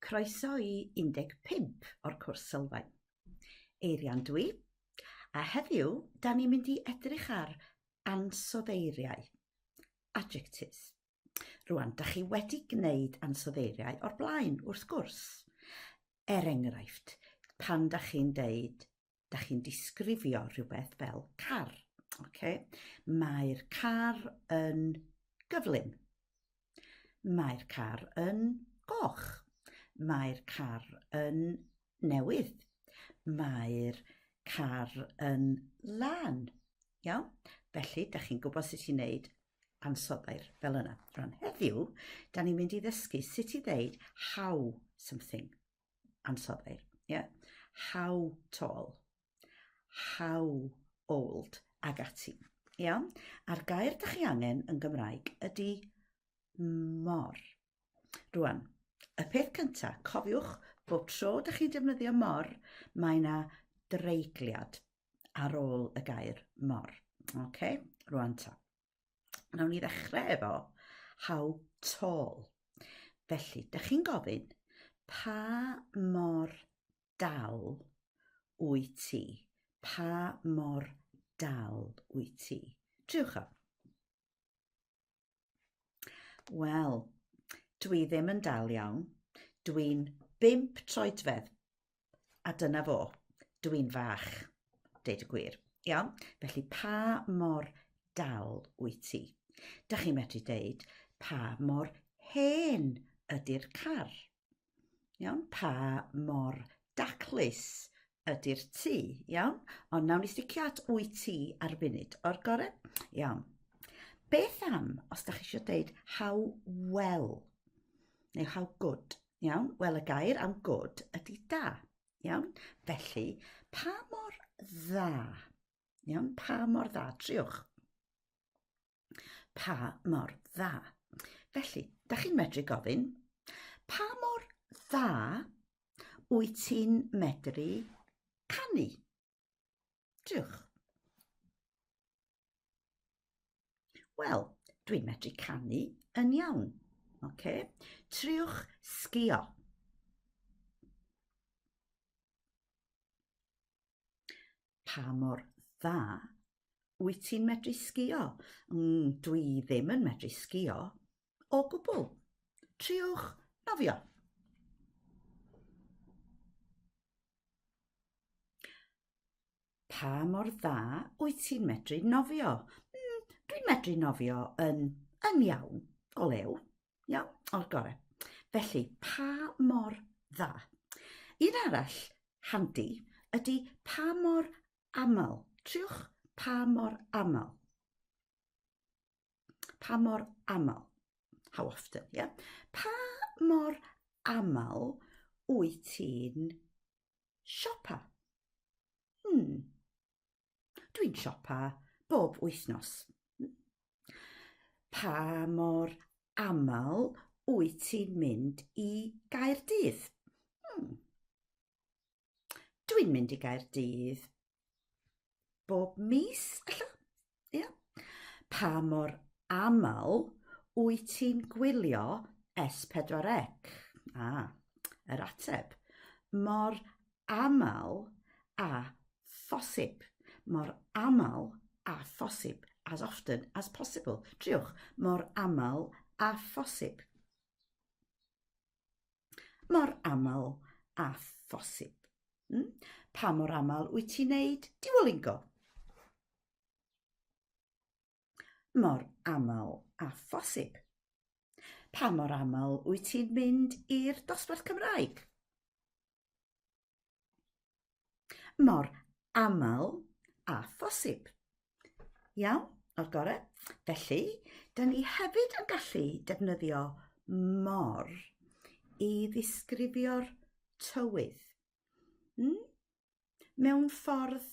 Croeso i 15 o'r cwrs Sylfaen. Eirian dwi, a heddiw, da ni'n mynd i edrych ar ansoddeiriau, adjectives. Rwan, da chi wedi gwneud ansoddeiriau o'r blaen wrth gwrs. Enghraifft, pan da chi'n deud, da chi'n disgrifio rhywbeth fel car. Okay? Mae'r car yn gyflym. Mae'r car yn goch. Mae'r car yn newydd. Mae'r car yn lan. Iawn? Felly, da chi'n gwybod sut i wneud ansoddair fel yna. Rwan heddiw, da ni'n mynd i ddysgu sut i ddeud how something. Ansoddair. Yeah? How tall. How old. Ag ati. Iawn? A'r gair da chi angen yn Gymraeg ydy mor. Rwan, y peth cyntaf, cofiwch bob tro da chi'n defnyddio mor, mae yna dreigliad ar ôl y gair mor. Okay? Rwan ta. Nawn ni ddechrau efo how tall. Felly, da chi'n gofyn pa mor dal wyt ti? Pa mor dal wyt ti? Triwch o. Wel, dwi ddim yn dal iawn. Dwi'n 5 troedfedd. A dyna fo. Dwi'n fach. Deud y gwir. Iawn? Felly, pa mor dal wyt ti? Da chi'n medru deud pa mor hen ydy'r car. Iawn? Pa mor daclus ydy'r tŷ. Iawn? Ond nawn ni sticio at wyt ti ar funud. O'r gorau? Iawn. Beth am os da chi eisiau deud how well neu how good? Iawn? Wel, y gair am good ydy da. Iawn? Felly, pa mor dda? Iawn? Pa mor dda? Triwch. Pa mor dda? Felly, da chi'n medru gofyn, pa mor dda wyt ti'n medru canu? Triwch. Wel, dwi'n medru canu yn iawn. Okay? Triwch sgïo. Pa mor dda wyt ti'n medru sgïo? Dwi ddim yn medru sgïo o gwbl. Triwch nofio. Pa mor dda wyt ti'n medru nofio? Dwi'n medru nofio yn iawn, o lew. Iawn, o'r gorau. Felly, pa mor dda? Un arall handi ydy pa mor aml. Triwch pa mor aml. Pa mor aml. How often, yeah? Pa mor aml wyt ti'n siopa? Dwi'n siopa bob wythnos. Pa mor aml wyt ti'n mynd i Gaerdydd? Dwi'n mynd i Gaerdydd bob mis, alla? Yeah. Pa mor aml wyt ti'n gwylio S4C? Yr ateb. Mor aml a phosib. Mor aml a phosib. As often as possible. Triwch, mor aml a phosib. Mor aml a phosib. Pa mor aml wyt ti'n neud Duolingo? Mor aml a phosib. Pa mor aml wyt ti'n mynd i'r dosbarth Cymraeg? Mor aml a phosib. Iawn, o'r gorau. Felly, da ni hefyd yn gallu defnyddio mor i ddisgrifio'r tywydd. Mewn ffordd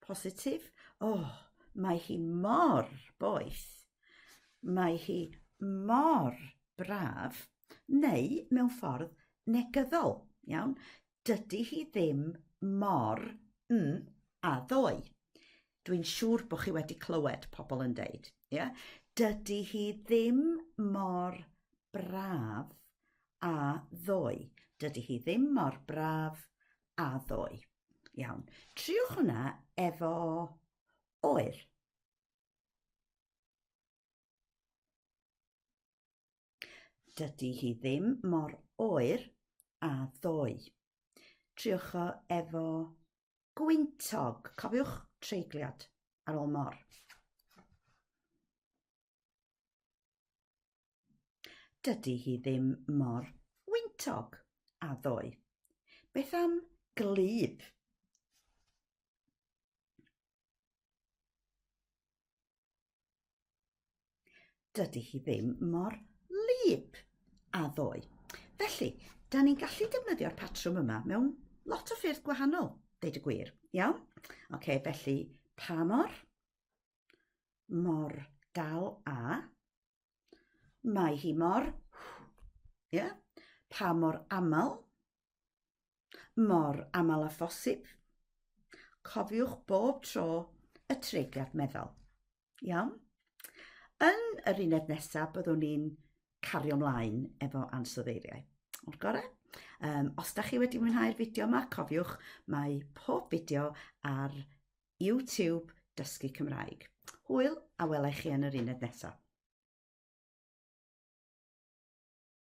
positif, mae hi mor boeth. Mae hi mor braf, neu mewn ffordd negyddol. Iawn? Dydy hi ddim mor a ddoe. Dwi'n siŵr bod chi wedi clywed pobl yn deud. Yeah? Dydy hi ddim mor braf a ddoe. Dydy hi ddim mor braf a ddoe. Iawn. Triwch hwnna efo oer. Dydy hi ddim mor oer a ddoe. Triwch o efo gwyntog. Cofiwch treigliad ar ôl mor. Dydy hi ddim mor wyntog a ddoe. Beth am glyb? Dydy hi ddim mor lyb a ddoe. Felly, da ni'n gallu defnyddio'r patrwm yma mewn lot o ffyrdd gwahanol, deud y gwir. Iawn? Oce, felly, pa mor? Mor dal a. Mae hi mor. Yeah? Pa mor amal? Mor amal a phosib. Cofiwch bob tro y treigliad meddal. Iawn? Yn yr uned nesaf, byddwn ni'n cario ymlaen efo ansoddeiriau. O'r gorau? Os da chi wedi mwynhau'r fideo yma, cofiwch mae pob fideo ar YouTube Dysgu Cymraeg. Hwyl a welai chi yn yr uned nesaf.